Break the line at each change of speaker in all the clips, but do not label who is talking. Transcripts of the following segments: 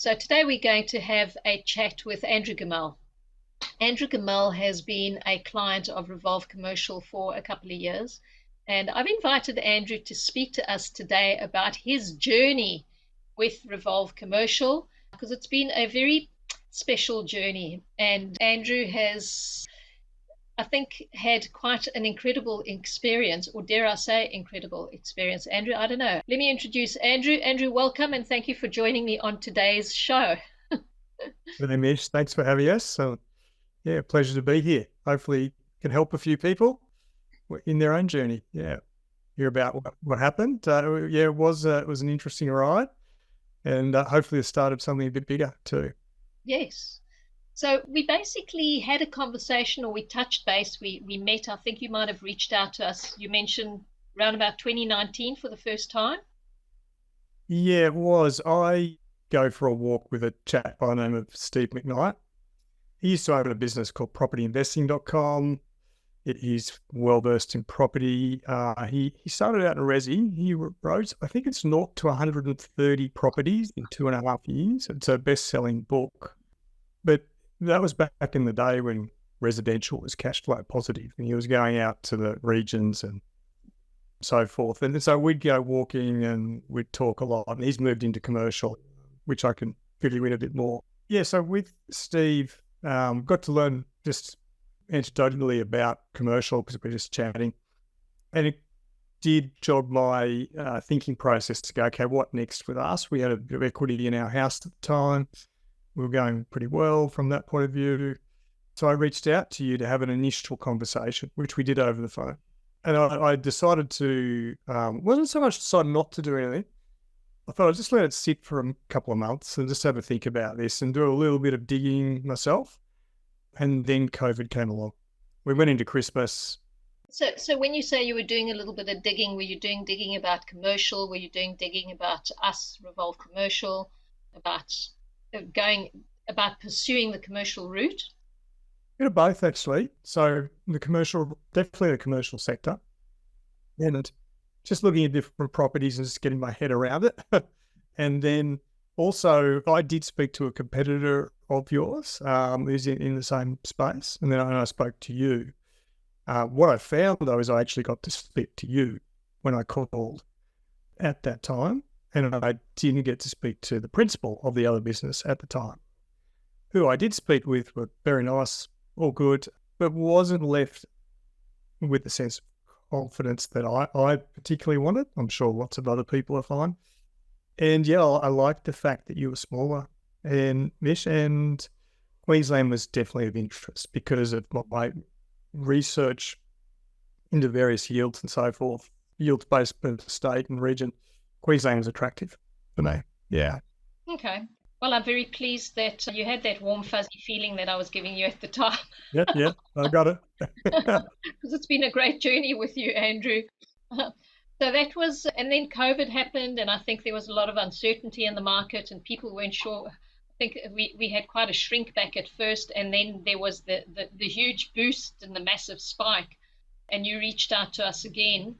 So today we're going to have a chat with Andrew Gemmell. Andrew Gemmell has been a client of Revolve Commercial for a couple of years, and I've invited Andrew to speak to us today about his journey with Revolve Commercial, because it's been a very special journey, and Andrew has, I think, had quite an incredible experience, or dare I say incredible experience. Andrew, I don't know. Let me introduce Andrew. Andrew, welcome, and thank you for joining me on today's show.
Hey, Mish, thanks for having us. So, yeah, pleasure to be here. Hopefully can help a few people in their own journey. Yeah, hear about what happened. It was an interesting ride, and hopefully the start of something a bit bigger too.
Yes. So we basically had a conversation, or we touched base. We met. I think you might have reached out to us. You mentioned around about 2019 for the first time.
Yeah, it was. I go for a walk with a chap by the name of Steve McKnight. He used to own a business called propertyinvesting.com. He's well versed in property. He started out in resi. He wrote, I think it's 0 to 130 properties in 2.5 years. It's a best-selling book. But that was back in the day when residential was cash flow positive, and he was going out to the regions and so forth. And so we'd go walking and we'd talk a lot. And he's moved into commercial, which I can fill you in a bit more. Yeah, so with Steve, got to learn just anecdotally about commercial because we're just chatting. And it did jog my thinking process to go, okay, what next with us? We had a bit of equity in our house at the time. We were going pretty well from that point of view. So I reached out to you to have an initial conversation, which we did over the phone. And I decided to, wasn't so much decide not to do anything. I thought I'd just let it sit for a couple of months and just have a think about this and do a little bit of digging myself. And then COVID came along. We went into Christmas.
So when you say you were doing a little bit of digging, were you doing digging about commercial? Were you doing digging about us, Revolve Commercial, about pursuing the commercial route?
A bit of both, actually. So definitely the commercial sector, and just looking at different properties and just getting my head around it. And then also I did speak to a competitor of yours who's in the same space. And then I spoke to you. What I found though is I actually got to speak to you when I called at that time. And I didn't get to speak to the principal of the other business at the time, who I did speak with, were very nice, all good, but wasn't left with the sense of confidence that I particularly wanted. I'm sure lots of other people are fine. And yeah, I liked the fact that you were smaller, and Mish, and Queensland was definitely of interest because of my research into various yields and so forth, yields based per state and region. Queensland was attractive for me. Yeah.
Okay. Well, I'm very pleased that you had that warm, fuzzy feeling that I was giving you at the time.
Yeah, I got it.
Because it's been a great journey with you, Andrew. So that was, and then COVID happened, and I think there was a lot of uncertainty in the market, and people weren't sure. I think we had quite a shrink back at first, and then there was the huge boost and the massive spike, and you reached out to us again,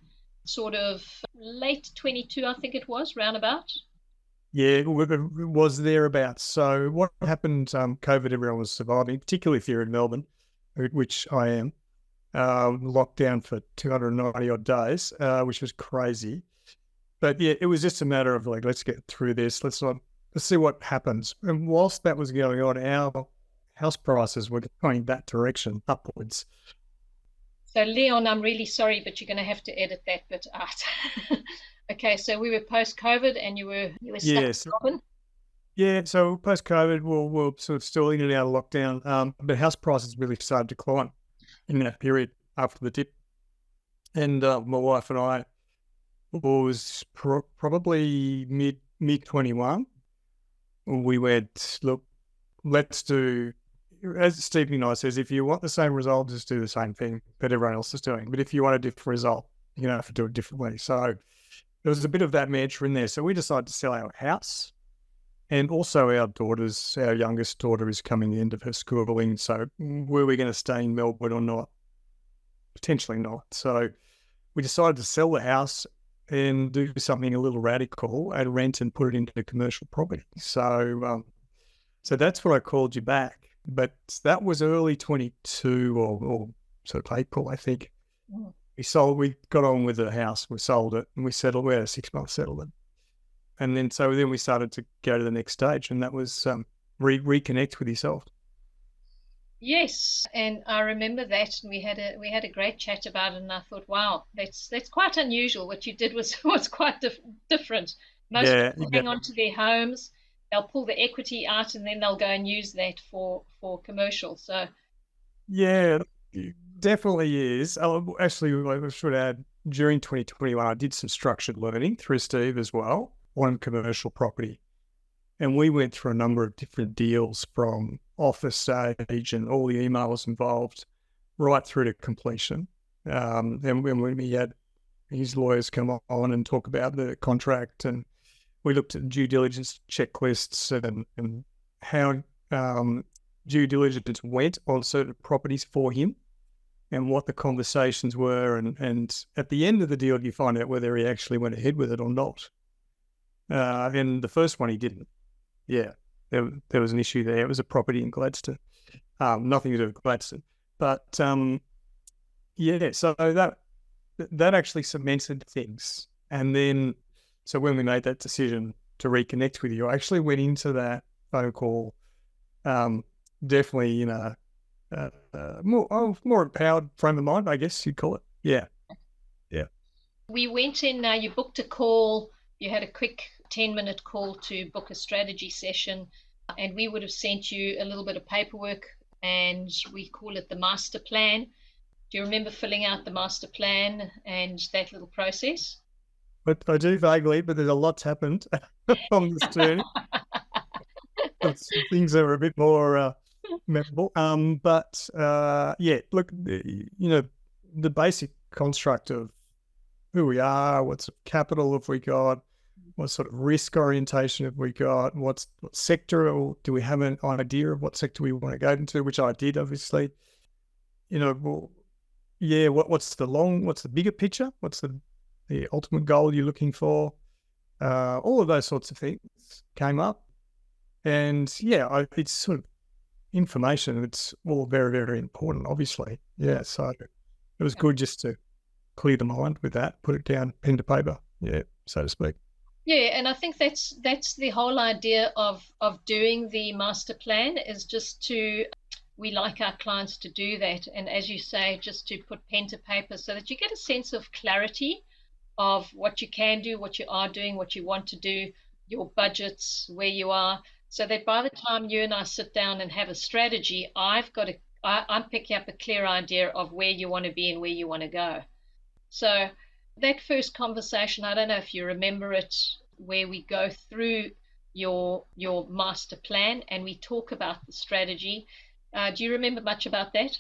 sort of late 22, I think it was, roundabout.
Yeah, it was thereabouts. So what happened, COVID, everyone was surviving, particularly if you're in Melbourne, which I am, locked down for 290 odd days, which was crazy. But yeah, it was just a matter of like, let's get through this. Let's see what happens. And whilst that was going on, our house prices were going that direction, upwards.
So Leon, I'm really sorry, but you're going to have to edit that bit out. Okay, so we were post-COVID and you were stuck in Melbourne?
Yeah, so post-COVID, we're sort of still in and out of lockdown, but house prices really started to climb in that period after the dip. And my wife and I was probably mid-21. We went, look, let's do, as Steve McKnight says, if you want the same result, just do the same thing that everyone else is doing. But if you want a different result, you're going to have to do it differently. So there was a bit of that mantra in there. So we decided to sell our house, and also our youngest daughter is coming the end of her schooling. So were we going to stay in Melbourne or not? Potentially not. So we decided to sell the house and do something a little radical and rent and put it into commercial property. So So that's what I called you back. But that was early 22 or sort of April, I think.
Mm.
We got on with the house, we sold it, and we settled. We had a 6-month settlement. And then we started to go to the next stage, and that was reconnect with yourself.
Yes, and I remember that, and we had a great chat about it. And I thought, wow, that's quite unusual. What you did was quite different. Most
Yeah,
people hang on to their homes, they'll pull the equity out, and then they'll go and use that for commercial. So
yeah, it definitely is. Actually, I should add, during 2021, I did some structured learning through Steve as well on commercial property. And we went through a number of different deals from offer stage and all the emails involved right through to completion. And when we had his lawyers come on and talk about the contract, and we looked at due diligence checklists and how due diligence went on certain properties for him and what the conversations were. And at the end of the deal, you find out whether he actually went ahead with it or not. And the first one he didn't. Yeah, there was an issue there. It was a property in Gladstone, nothing to do with Gladstone. But yeah, so that actually cemented things. And then, so when we made that decision to reconnect with you, I actually went into that phone call definitely in a more empowered frame of mind, I guess you'd call it. Yeah.
we went in. You booked a call. You had a quick 10-minute call to book a strategy session, and we would have sent you a little bit of paperwork, and we call it the master plan. Do you remember filling out the master plan and that little process?
But I do vaguely, but there's a lot's happened on this journey. Some things that are a bit more memorable. But yeah, look, the basic construct of who we are, what sort of capital have we got, what sort of risk orientation have we got, what sector, or do we have an idea of what sector we want to go into, which I did, obviously. What's the bigger picture? What's the ultimate goal you're looking for? All of those sorts of things came up. And yeah, it's sort of information. It's all very, very important, obviously. Yeah, so it was good just to clear the mind with that, put it down, pen to paper, yeah, so to speak.
Yeah, and I think that's the whole idea of doing the master plan, is just to, we like our clients to do that, and as you say, just to put pen to paper so that you get a sense of clarity of what you can do, what you are doing, what you want to do, your budgets, where you are, so that by the time you and I sit down and have a strategy, I'm picking up a clear idea of where you want to be and where you want to go. So that first conversation, I don't know if you remember it, where we go through your master plan and we talk about the strategy. Do you remember much about that?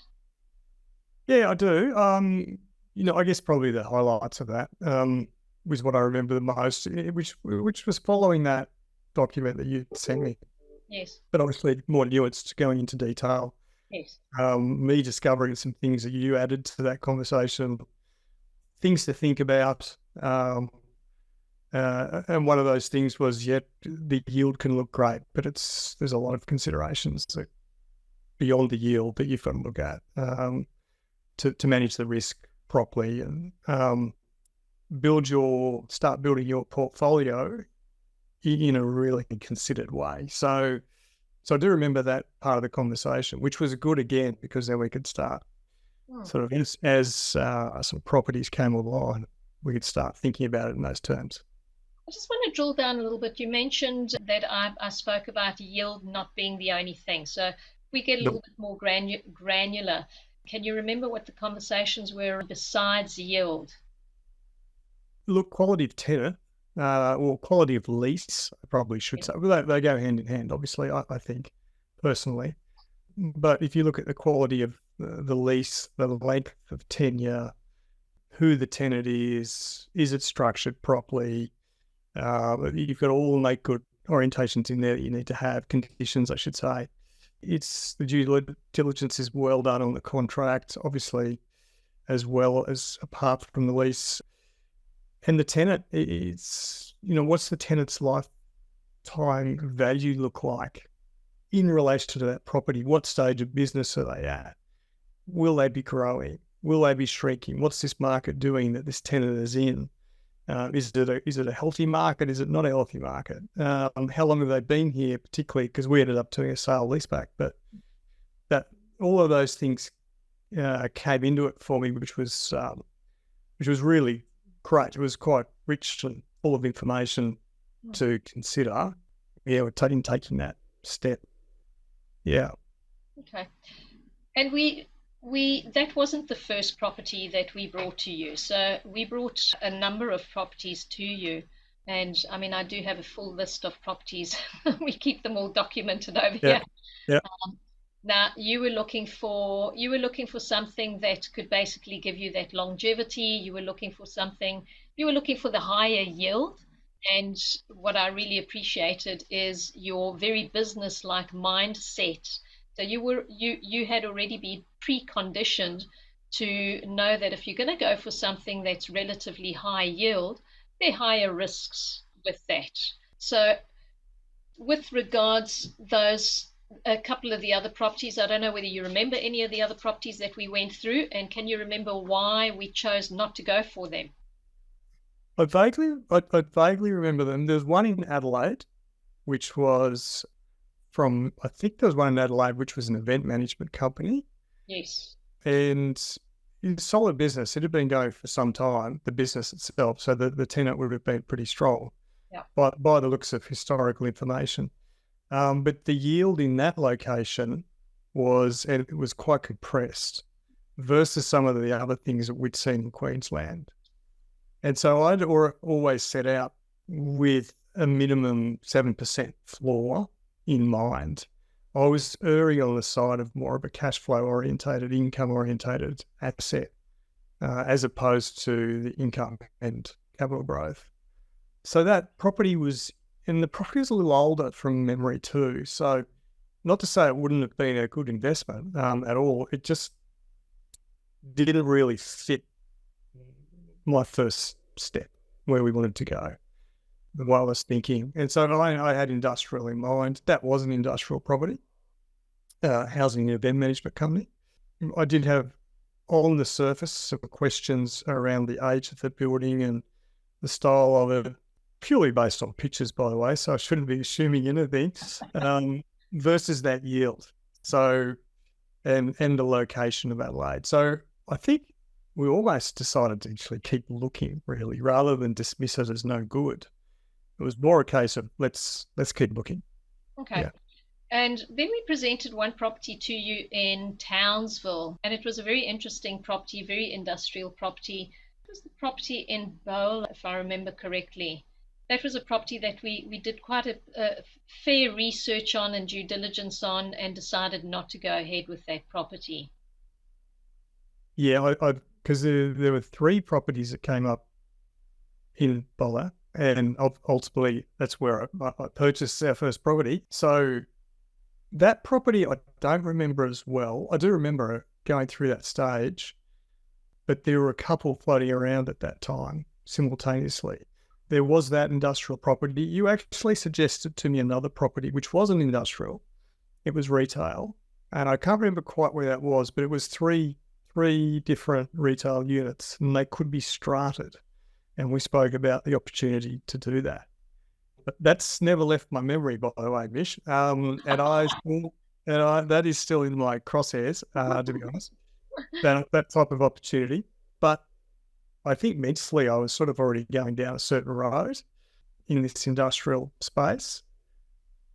Yeah, I do. I guess probably the highlights of that was what I remember the most, which was following that document that you sent me.
Yes.
But obviously more nuanced, going into detail.
Yes.
Me discovering some things that you added to that conversation, things to think about. And one of those things was, the yield can look great, but there's a lot of considerations that beyond the yield that you've got to look at to manage the risk properly and start building your portfolio in a really considered way. So I do remember that part of the conversation, which was good again, because then we could start sort of as some properties came along, we could start thinking about it in those terms.
I just want to drill down a little bit. You mentioned that I spoke about yield not being the only thing. So if we get a little bit more granular, can you remember what the conversations were besides yield?
Look, quality of tenant, or quality of lease, I probably should say. They go hand in hand, obviously, I think, personally. But if you look at the quality of the lease, the length of tenure, who the tenant is it structured properly? You've got all make good orientations in there that you need to have, conditions, I should say. It's the due diligence is well done on the contract, obviously, as well as apart from the lease. And the tenant is, what's the tenant's lifetime value look like in relation to that property. What stage of business are they at? Will they be growing? Will they be shrinking? What's this market doing that this tenant is in? Is it a healthy market? Is it not a healthy market? How long have they been here, particularly because we ended up doing a sale leaseback, but that all of those things came into it for me, which was really great. It was quite rich and full of information to consider. Yeah, we're taking that step. Yeah.
Okay. And we that wasn't the first property that we brought to you. So we brought a number of properties to you. And I mean, I do have a full list of properties. We keep them all documented over
Yeah.
here.
Yeah.
Now you were looking for something that could basically give you that longevity. You were looking for the higher yield. And what I really appreciated is your very business-like mindset. So you had already been preconditioned to know that if you're going to go for something that's relatively high yield, there are higher risks with that. So with regards those a couple of the other properties, I don't know whether you remember any of the other properties that we went through, and can you remember why we chose not to go for them?
I vaguely remember them. There's one in Adelaide, which was I think there was one in Adelaide, which was an event management company.
Yes.
And in solid business, it had been going for some time, the business itself. So the tenant would have been pretty strong by the looks of historical information. But the yield in that location was quite compressed versus some of the other things that we'd seen in Queensland. And so I'd always set out with a minimum 7% floor in mind. I was erring on the side of more of a cash flow orientated, income orientated asset, as opposed to the income and capital growth. So that property was a little older from memory too. So not to say it wouldn't have been a good investment at all. It just didn't really fit my first step where we wanted to go, the way I was thinking. And so I had industrial in mind. That was an industrial property, housing and event management company. I did have on the surface some questions around the age of the building and the style of it, purely based on pictures, by the way, so I shouldn't be assuming anything, versus that yield. So, and the location of Adelaide. So I think we almost decided to actually keep looking, really, rather than dismiss it as no good. It was more a case of let's keep looking.
Okay. Yeah. And then we presented one property to you in Townsville, and it was a very interesting property, very industrial property. It was the property in Bowl, if I remember correctly. That was a property that we did quite a fair research on and due diligence on, and decided not to go ahead with that property.
Yeah, because there were 3 properties that came up in Bola, and ultimately that's where I purchased our first property. So that property I don't remember as well. I do remember going through that stage, but there were a couple floating around at that time simultaneously. There was that industrial property. You actually suggested to me another property, which wasn't industrial. It was retail. And I can't remember quite where that was, but it was three different retail units, and they could be strataed. And we spoke about the opportunity to do that. But that's never left my memory, by the way, Mish. That is still in my crosshairs, to be honest, that type of opportunity. But I think mentally I was sort of already going down a certain road in this industrial space.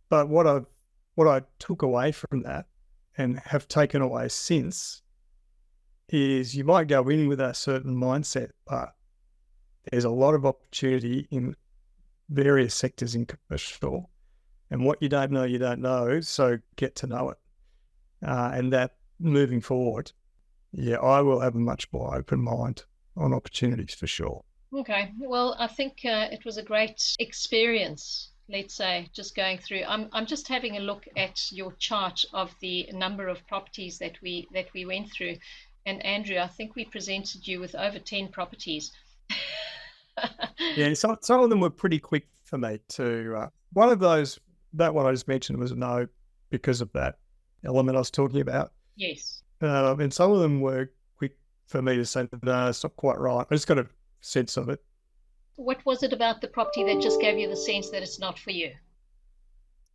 But what I took away from that and have taken away since is you might go in with a certain mindset, but there's a lot of opportunity in various sectors in commercial, and what you don't know, so get to know it. And that moving forward, yeah, I will have a much more open mind on opportunities for sure.
Okay, well, I think it was a great experience, let's say, just going through. I'm just having a look at your chart of the number of properties that we went through. And Andrew, I think we presented you with over 10 properties.
Yeah, some of them were pretty quick for me too. One of those, that one I just mentioned, was a no because of that element I was talking about.
Yes.
And some of them were quick for me to say, no, it's not quite right. I just got a sense of it.
What was it about the property that just gave you the sense that it's not for you?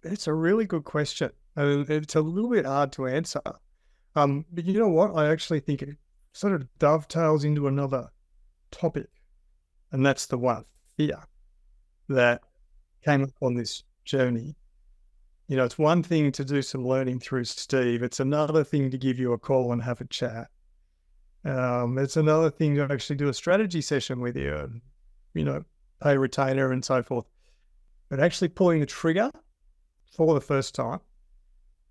It's a really good question. It's a little bit hard to answer. But you know what? I actually think it sort of dovetails into another topic, and that's the one, fear, that came up on this journey. You know, it's one thing to do some learning through Steve. It's another thing to give you a call and have a chat. It's another thing to actually do a strategy session with you and, you know, pay a retainer and so forth. But actually pulling the trigger for the first time,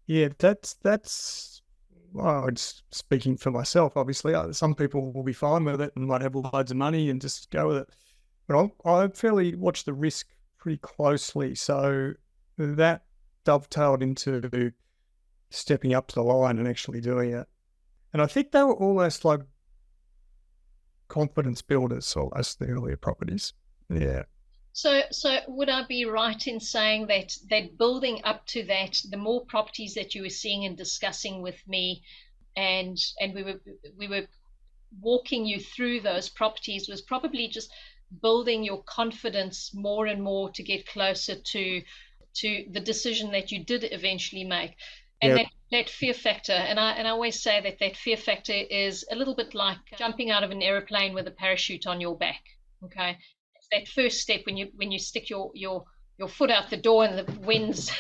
yeah, that's well, it's speaking for myself, obviously. Some people will be fine with it and might have loads of money and just go with it. But I fairly watch the risk pretty closely. So that dovetailed into stepping up to the line and actually doing it. And I think they were almost like confidence builders, almost the earlier properties. Yeah.
So would I be right in saying that building up to that, the more properties that you were seeing and discussing with me, and we were walking you through those properties, was probably just building your confidence more and more to get closer to the decision that you did eventually make. And that fear factor, and I always say that fear factor is a little bit like jumping out of an airplane with a parachute on your back. Okay, it's that first step when you stick your foot out the door and the wind's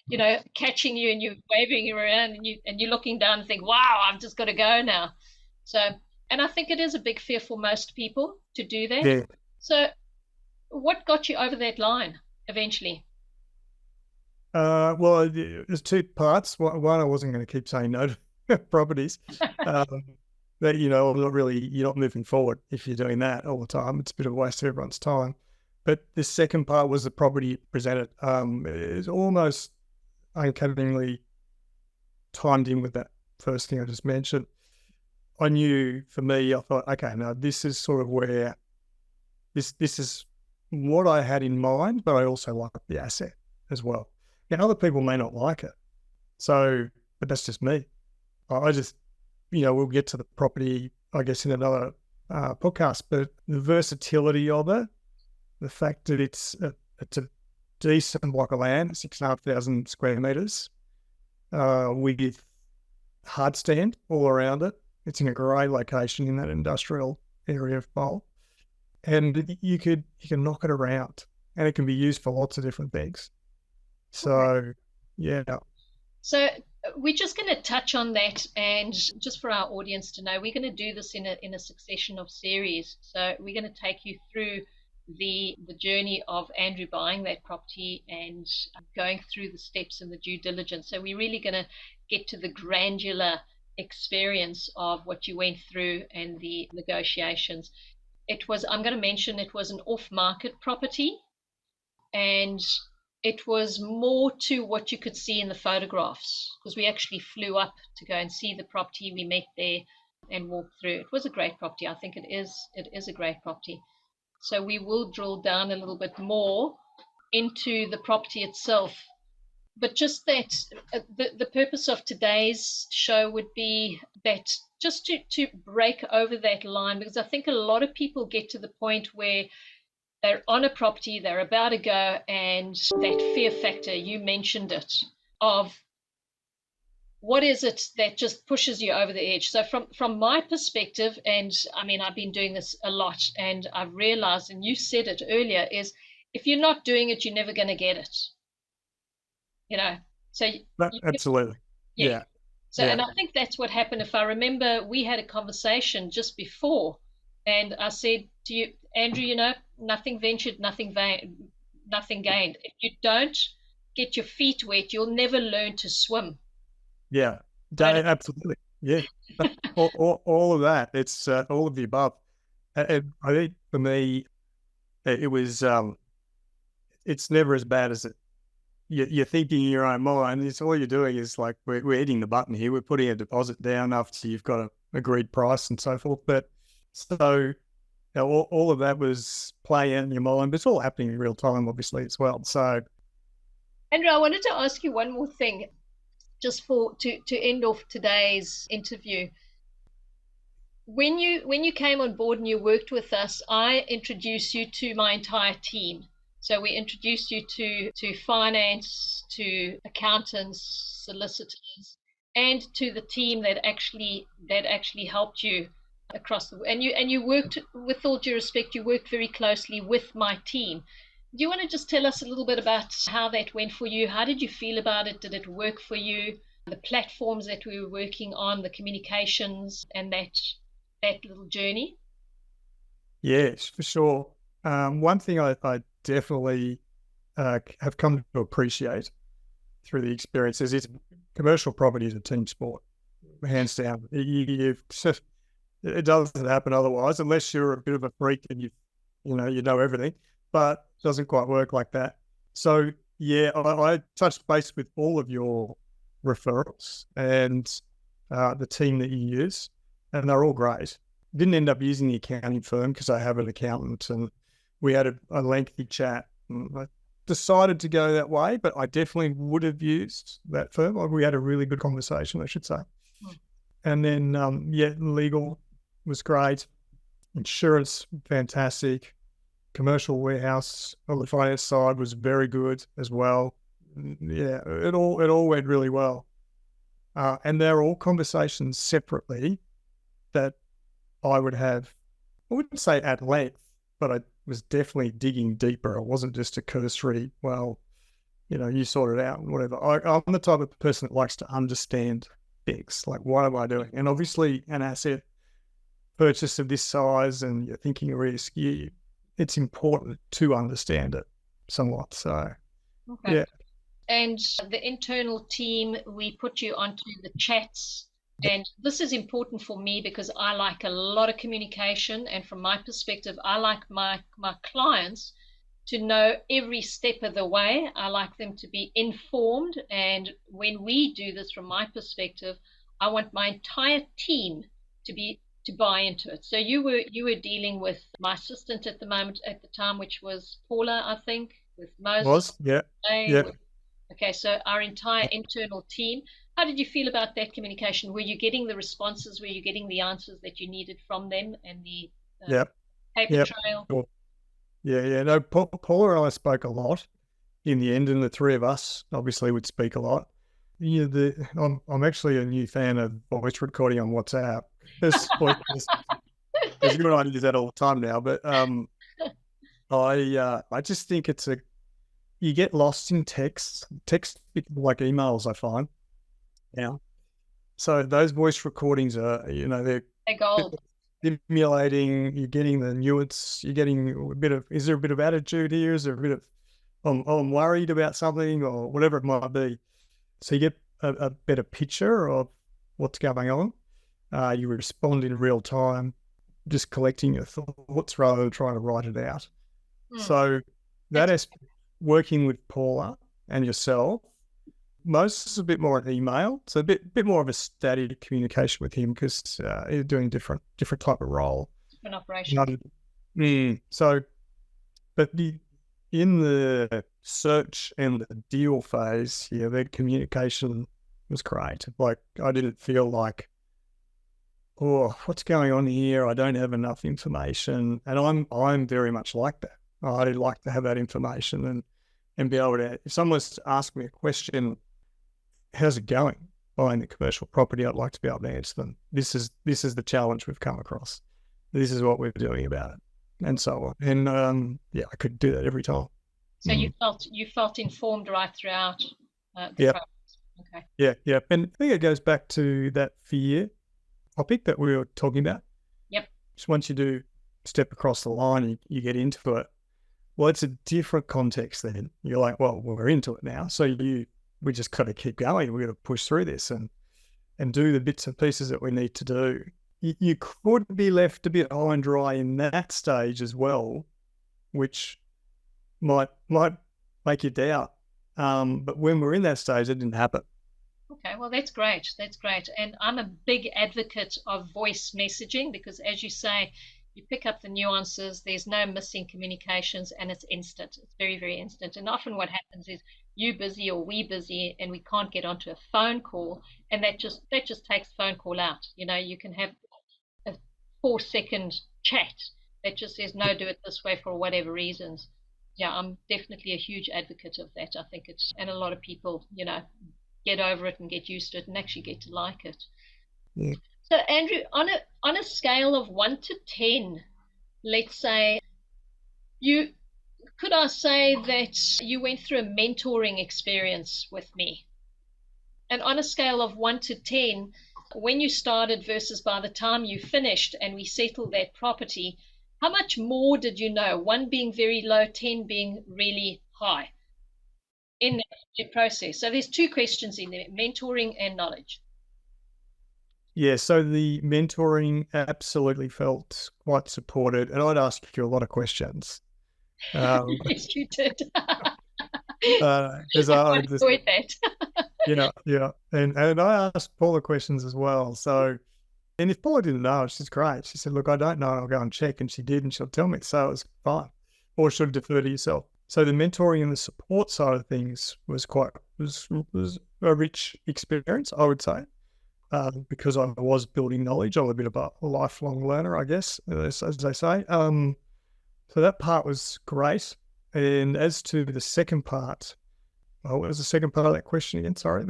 you know, catching you and you're waving you around and you're looking down and think, wow, I've just got to go now. So, and I think it is a big fear for most people to do that.
Yeah.
So what got you over that line eventually?
Well, there's two parts. One, I wasn't going to keep saying no to properties. That, you know, you're not moving forward if you're doing that all the time. It's a bit of a waste of everyone's time. But the second part was the property presented. It's almost uncannily timed in with that first thing I just mentioned. I knew, for me, I thought, okay, now this is sort of where this is what I had in mind, but I also like the asset as well. Now, other people may not like it. So, but that's just me. I just, you know, we'll get to the property, I guess, in another podcast, but the versatility of it, the fact that it's a decent block of land, 6,500 square metres, with hard stand all around it. It's in a great location in that industrial area of Bowl. And you can knock it around and it can be used for lots of different things. So, okay. Yeah.
So we're just going to touch on that, and just for our audience to know, we're going to do this in a succession of series. So we're going to take you through the journey of Andrew buying that property and going through the steps in the due diligence. So we're really going to get to the granular experience of what you went through and the negotiations. I'm going to mention it was an off-market property, and it was more to what you could see in the photographs, because we actually flew up to go and see the property. We met there and walked through. It was a great property. I think it is a great property. So we will drill down a little bit more into the property itself. But just that the purpose of today's show would be that just to break over that line, because I think a lot of people get to the point where they're on a property, they're about to go, and that fear factor, you mentioned it, of what is it that just pushes you over the edge. So from my perspective, and I mean, I've been doing this a lot, and I've realized, and you said it earlier, is if you're not doing it, you're never going to get it. You know, so
absolutely. Yeah.
So, yeah. And I think that's what happened. If I remember, we had a conversation just before, and I said to you, Andrew, you know, nothing ventured, nothing gained. If you don't get your feet wet, you'll never learn to swim.
Yeah, absolutely. Yeah, all of that. It's all of the above. And I think for me, it was. It's never as bad as it. You're thinking in your own mind. It's all you're doing is like we're hitting the button here. We're putting a deposit down after you've got an agreed price and so forth. But so. You know, all of that was playing in your mind, but it's all happening in real time, obviously, as well. So,
Andrew, I wanted to ask you one more thing, just to end off today's interview. When you came on board and you worked with us, I introduced you to my entire team. So we introduced you to finance, to accountants, solicitors, and to the team that actually helped you across the, and you worked, with all due respect, you worked very closely with my team. Do you want to just tell us a little bit about how that went for you? How did you feel about it? Did it work for you? The platforms that we were working on, the communications, and that little journey?
Yes, for sure. One thing I definitely have come to appreciate through the experiences is commercial property is a team sport, hands down. It doesn't happen otherwise, unless you're a bit of a freak and you know everything, but it doesn't quite work like that. So yeah, I touched base with all of your referrals and the team that you use, and they're all great. Didn't end up using the accounting firm because I have an accountant, and we had a lengthy chat. I decided to go that way, but I definitely would have used that firm. We had a really good conversation, I should say. And then, legal was great. Insurance, fantastic. Commercial warehouse on the finance side was very good as well. Yeah, it all went really well. And they're all conversations separately that I would have, I wouldn't say at length, but I was definitely digging deeper. It wasn't just a cursory, well, you sort it out and whatever. I'm the type of person that likes to understand things, like what am I doing? And obviously an asset purchase of this size and you're thinking of risk, it's important to understand it somewhat. So,
Okay.
yeah.
And the internal team, we put you onto the chats. And this is important for me because I like a lot of communication. And from my perspective, I like my clients to know every step of the way. I like them to be informed. And when we do this, from my perspective, I want my entire team to buy into it. So you were dealing with my assistant at the time, which was Paula, I think, with Moses.
Yeah.
Okay, so our entire internal team. How did you feel about that communication? Were you getting the responses? Were you getting the answers that you needed from them, and the paper trail?
Sure. Yeah. No, Paula and I spoke a lot in the end, and the three of us obviously would speak a lot. I'm actually a new fan of voice recording on WhatsApp. Because you and I do that all the time now. But I just think you get lost in text like emails, I find. Yeah. So those voice recordings are, they're
gold.
Stimulating. You're getting the nuance. You're getting is there a bit of attitude here? Is there a bit of, I'm worried about something or whatever it might be. So you get a better picture of what's going on. You respond in real time, just collecting your thoughts rather than trying to write it out. So that is working with Paula and yourself. Most is a bit more an email, so a bit more of a static communication with him because you're doing different type of role.
Different operation.
So, but in the search and the deal phase, the communication was great. Like I didn't feel like, oh, what's going on here? I don't have enough information, and I'm very much like that. I'd like to have that information and be able to. If someone's asked me a question, how's it going buying the commercial property? I'd like to be able to answer them. This is the challenge we've come across. This is what we're doing about it, and so on. And I could do that every time.
So you felt informed right throughout the process. Okay.
Yeah. And I think it goes back to that fear topic that we were talking about.
Yep.
Just once you do step across the line and you get into it, well, it's a different context then. You're like, well, we're into it now. So we just got to keep going. We've got to push through this and do the bits and pieces that we need to do. You could be left a bit high and dry in that stage as well, which might make you doubt. But when we're in that stage, it didn't happen.
Okay, well, that's great. And I'm a big advocate of voice messaging because, as you say, You pick up the nuances. There's no missing communications, and it's instant. It's very, very instant. And often what happens is you busy or we busy, and we can't get onto a phone call, and that just takes phone call out. You can have a 4-second chat that just says no, do it this way for whatever reasons. Yeah, I'm definitely a huge advocate of that. I think and a lot of people, get over it and get used to it and actually get to like it.
Yeah.
So Andrew, on a scale of 1 to 10, let's say could I say that you went through a mentoring experience with me? And on a scale of 1 to 10, when you started versus by the time you finished and we settled that property, how much more did you know? 1 being very low, 10 being really high in that process. So there's 2 questions in there, mentoring and knowledge.
Yeah, so the mentoring absolutely felt quite supported, and I'd ask you a lot of questions.
Yes, you did.
Because
I enjoyed that.
Yeah, and I asked Paula questions as well. So, and if Paula didn't know, she's great. She said, "Look, I don't know. I'll go and check," and she did, and she'll tell me. So it was fine, or she'll defer to yourself. So the mentoring and the support side of things was a rich experience, I would say. Because I was building knowledge. I'm a bit of a lifelong learner, I guess, as they say. So that part was great. And as to the second part, what was the second part of that question again? Sorry.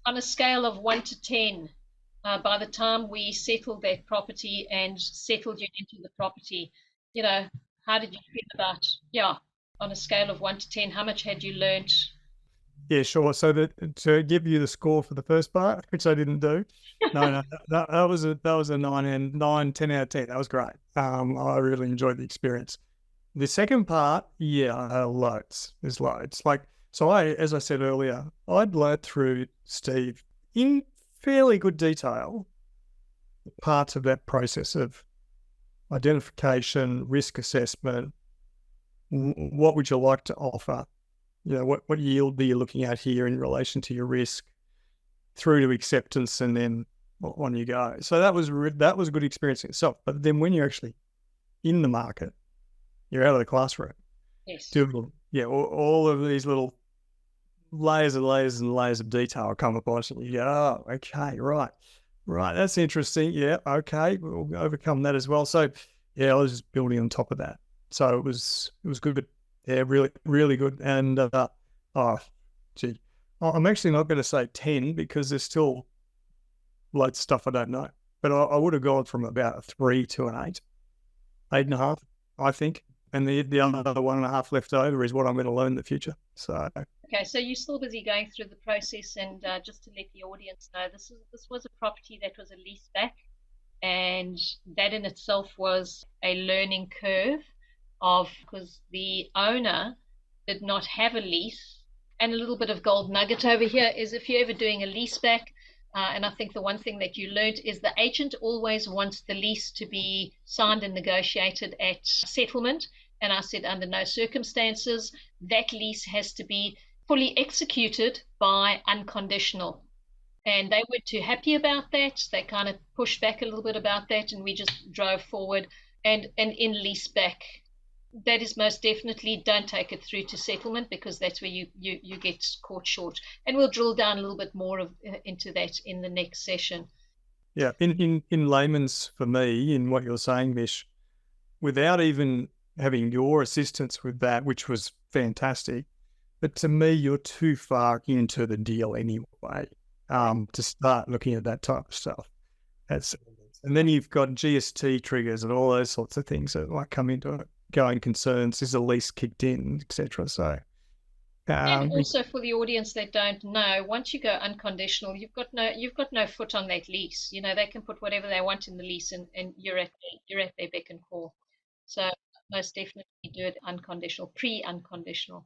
On a scale of 1 to 10, by the time we settled that property and settled you into the property, how did you feel about, on a scale of 1 to 10, how much had you learned?
Yeah, sure. So to give you the score for the first part, which I didn't do, no, that was a 10 out of 10. That was great. I really enjoyed the experience. The second part, loads. There's loads. So as I said earlier, I'd learned through Steve in fairly good detail parts of that process of identification, risk assessment. What would you like to offer? What yield are you looking at here in relation to your risk, through to acceptance, and then on you go. So that was a good experience in itself. But then when you're actually in the market, you're out of the classroom.
Yes.
All of these little layers and layers and layers of detail come upon us, and you go, oh, okay, right, that's interesting. Yeah, okay, we'll overcome that as well. So I was just building on top of that. So it was good. Yeah, really, really good. And I'm actually not going to say 10 because there's still loads of stuff I don't know. But I would have gone from about a 3 to an 8.5, I think. And the other 1.5 left over is what I'm going to learn in the future. So
okay, so you're still busy going through the process, and just to let the audience know, this was a property that was a leaseback, and that in itself was a learning curve because the owner did not have a lease. And a little bit of gold nugget over here is if you're ever doing a leaseback, and I think the one thing that you learned is the agent always wants the lease to be signed and negotiated at settlement. And I said, under no circumstances, that lease has to be fully executed by unconditional. And they weren't too happy about that. They kind of pushed back a little bit about that, and we just drove forward. And in leaseback, that is most definitely don't take it through to settlement, because that's where you get caught short. And we'll drill down a little bit more into that in the next session.
Yeah, in layman's, for me, in what you're saying, Mish, without even having your assistance with that, which was fantastic, but to me, you're too far into the deal anyway to start looking at that type of stuff. And then you've got GST triggers and all those sorts of things that might come into it. Going concerns, is the lease kicked in, etc. So,
and also for the audience that don't know, once you go unconditional, you've got no foot on that lease. They can put whatever they want in the lease, and you're at their beck and call. So most definitely do it unconditional, pre-unconditional.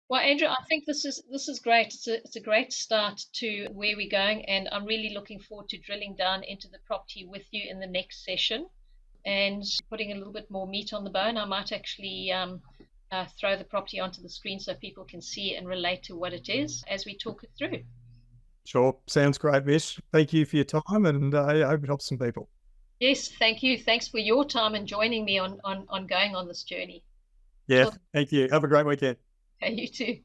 Well, Andrew, I think this is great. It's a great start to where we're going, and I'm really looking forward to drilling down into the property with you in the next session and putting a little bit more meat on the bone. I might actually throw the property onto the screen so people can see and relate to what it is as we talk it through.
Sure. Sounds great, Mish. Thank you for your time, and I hope it helps some people.
Yes, thank you. Thanks for your time and joining me on going on this journey.
Yeah, thank you. Have a great weekend.
Okay, you too.